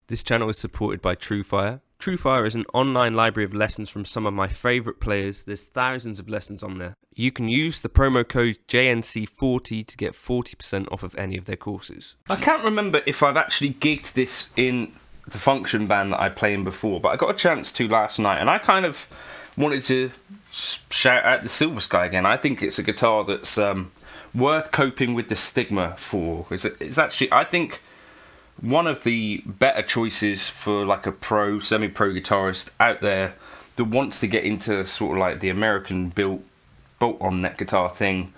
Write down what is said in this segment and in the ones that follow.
This channel is supported by TrueFire. TrueFire is an online library of lessons from some of my favourite players. There's thousands of lessons on there. You can use the promo code JNC40 to get 40% off of any of their courses. I can't remember if I've actually gigged this in the function band that I played in before, but I got a chance to last night, and I kind of wanted to shout out the Silver Sky again. I think it's a guitar that's worth coping with the stigma for. It's actually, I think, one of the better choices for like a pro, semi-pro guitarist out there that wants to get into sort of like the American built bolt-on neck guitar thing.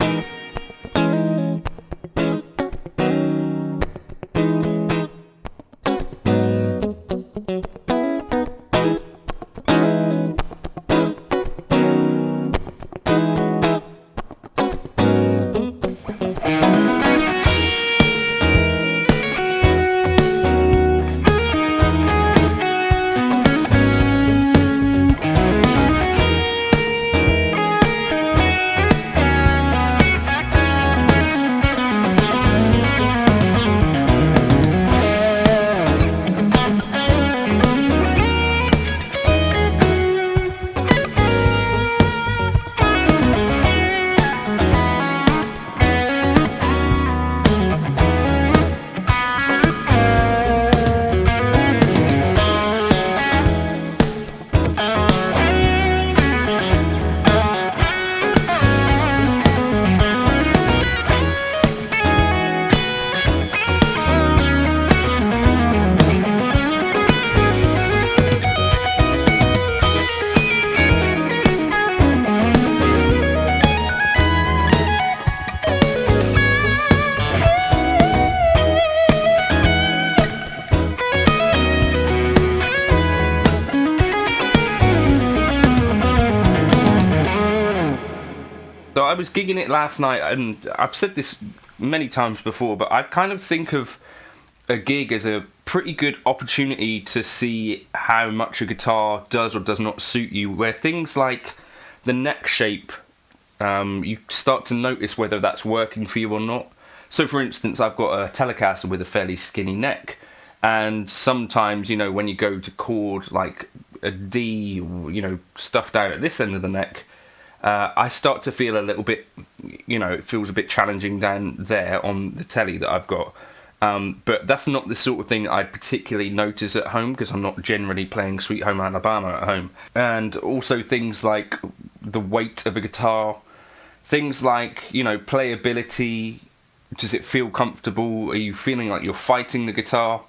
So I was gigging it last night, and I've said this many times before, but I kind of think of a gig as a pretty good opportunity to see how much a guitar does or does not suit you, where things like the neck shape, you start to notice whether that's working for you or not. So for instance, I've got a Telecaster with a fairly skinny neck, and sometimes, you know, when you go to chord like a D, you know, stuffed out at this end of the neck, I start to feel a little bit, you know, it feels a bit challenging down there on the telly that I've got. But that's not the sort of thing I particularly notice at home, because I'm not generally playing Sweet Home Alabama at home. And also things like the weight of a guitar, things like, you know, playability. Does it feel comfortable? Are you feeling like you're fighting the guitar?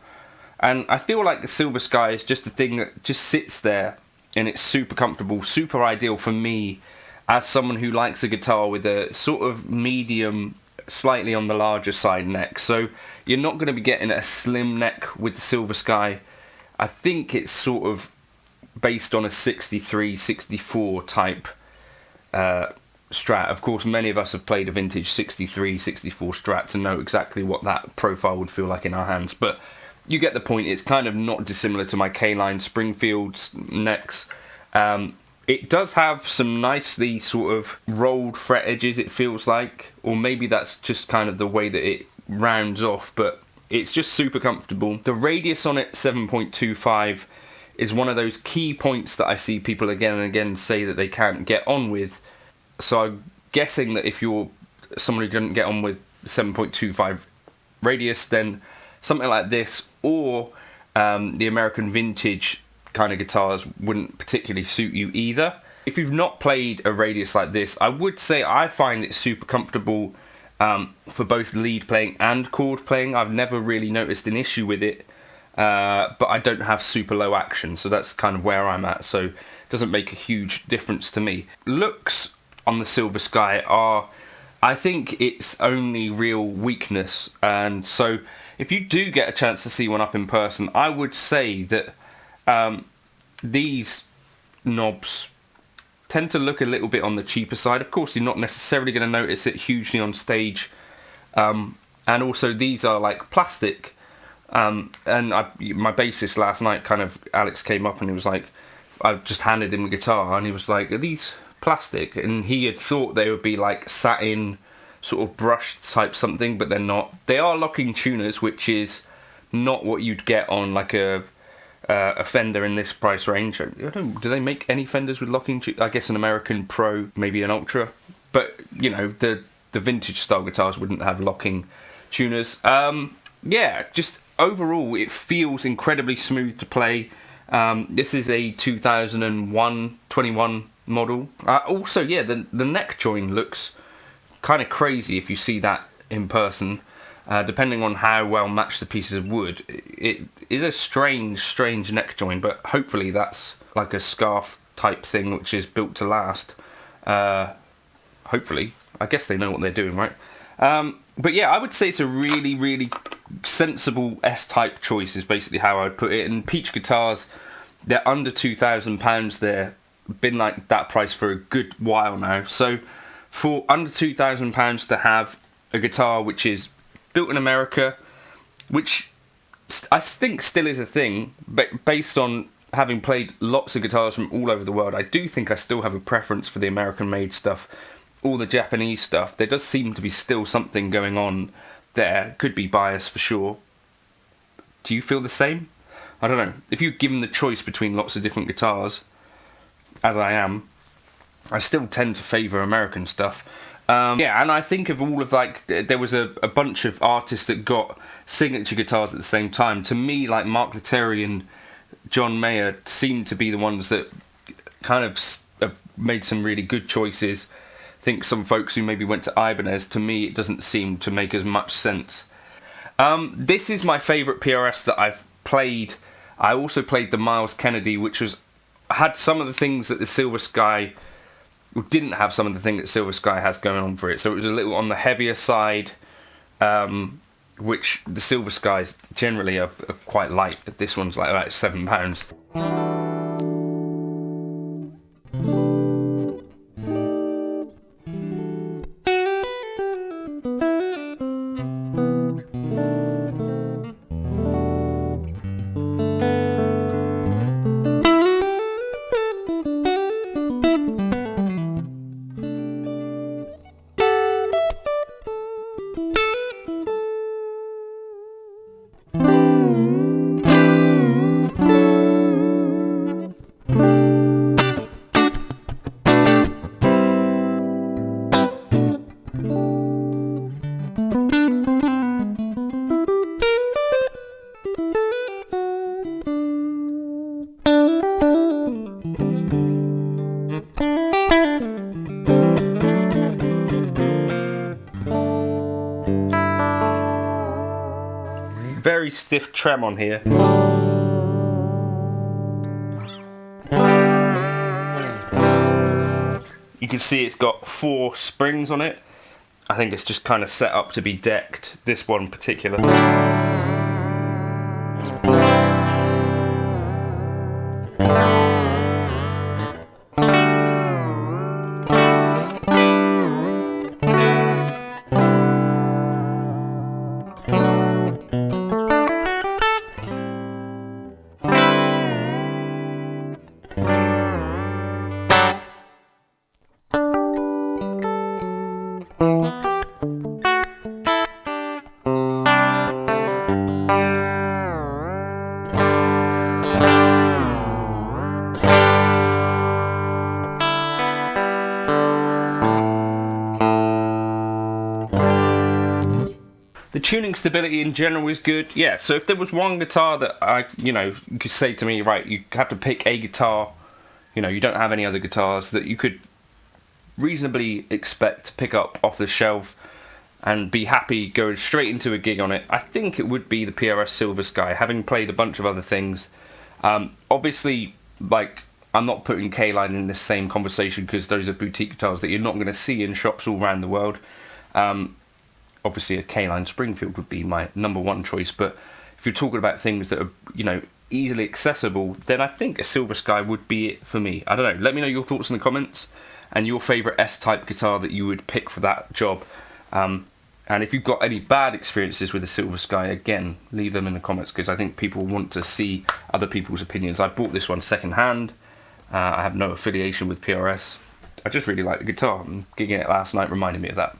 And I feel like the Silver Sky is just a thing that just sits there, and it's super comfortable, super ideal for me as someone who likes a guitar with a sort of medium, slightly on the larger side neck. So you're not going to be getting a slim neck with the Silver Sky. I think it's sort of based on a 63, 64 type Strat. Of course, many of us have played a vintage 63, 64 Strat to know exactly what that profile would feel like in our hands. But you get the point. It's kind of not dissimilar to my K-Line Springfield's necks. It does have some nicely sort of rolled fret edges, it feels like, or maybe that's just kind of the way that it rounds off, but it's just super comfortable. The radius on it, 7.25, is one of those key points that I see people again and again say that they can't get on with. So I'm guessing that if you're someone who didn't get on with 7.25 radius, then something like this or the American vintage kind of guitars wouldn't particularly suit you either. If you've not played a radius like this, I would say I find it super comfortable for both lead playing and chord playing. I've never really noticed an issue with it, but I don't have super low action, so that's kind of where I'm at, so it doesn't make a huge difference to me. Looks on the Silver Sky are, I think, its only real weakness, and so if you do get a chance to see one up in person, I would say that these knobs tend to look a little bit on the cheaper side. Of course, you're not necessarily going to notice it hugely on stage, and also these are like plastic, and my bassist last night, kind of, Alex came up and he was like, I just handed him the guitar and he was like, are these plastic? And he had thought they would be like satin, sort of brushed type something, but they're not. They are locking tuners, which is not what you'd get on like a Fender in this price range. Do they make any Fenders with locking? I guess an American Pro, maybe an Ultra, but you know, the vintage style guitars wouldn't have locking tuners. Yeah, just overall it feels incredibly smooth to play. This is a 2021 model. Also, yeah, the neck join looks kind of crazy if you see that in person. Depending on how well matched the pieces of wood, it is a strange neck join, but hopefully that's like a scarf type thing which is built to last. Hopefully. I guess they know what they're doing, right? But yeah, I would say it's a really sensible S-type choice is basically how I would put it. And Peach guitars, they're under £2,000. They've been like that price for a good while now. So for under £2,000 to have a guitar which is built in America, which I think still is a thing, but based on having played lots of guitars from all over the world, I do think I still have a preference for the American-made stuff. All the Japanese stuff, there does seem to be still something going on there. Could be bias for sure. Do you feel the same? I don't know. If you're given the choice between lots of different guitars, as I am, I still tend to favour American stuff. Yeah, and I think of all of like, there was a bunch of artists that got signature guitars at the same time. To me, like Mark Lettieri and John Mayer seem to be the ones that kind of have made some really good choices. I think some folks who maybe went to Ibanez, to me it doesn't seem to make as much sense. This is my favourite PRS that I've played. I also played the Miles Kennedy, which had some of the things that the Silver Sky, didn't have some of the things that Silver Sky has going on for it. So it was a little on the heavier side, which the Silver Skies generally are quite light. But this one's like about £7. Very stiff trem on here. You can see it's got 4 springs on it. I think it's just kind of set up to be decked, this one in particular. The tuning stability in general is good. Yeah, so if there was one guitar that you could say to me, right, you have to pick a guitar, you don't have any other guitars that you could reasonably expect to pick up off the shelf and be happy going straight into a gig on it, I think it would be the PRS Silver Sky, having played a bunch of other things. Obviously, like, I'm not putting K-Line in this same conversation because those are boutique guitars that you're not going to see in shops all around the world. Obviously a K-Line Springfield would be my number one choice, but if you're talking about things that are, easily accessible, then I think a Silver Sky would be it for me. I don't know, let me know your thoughts in the comments and your favourite S-type guitar that you would pick for that job. And if you've got any bad experiences with the Silver Sky, again, leave them in the comments because I think people want to see other people's opinions. I bought this one second hand. I have no affiliation with PRS. I just really like the guitar, and gigging it last night reminded me of that.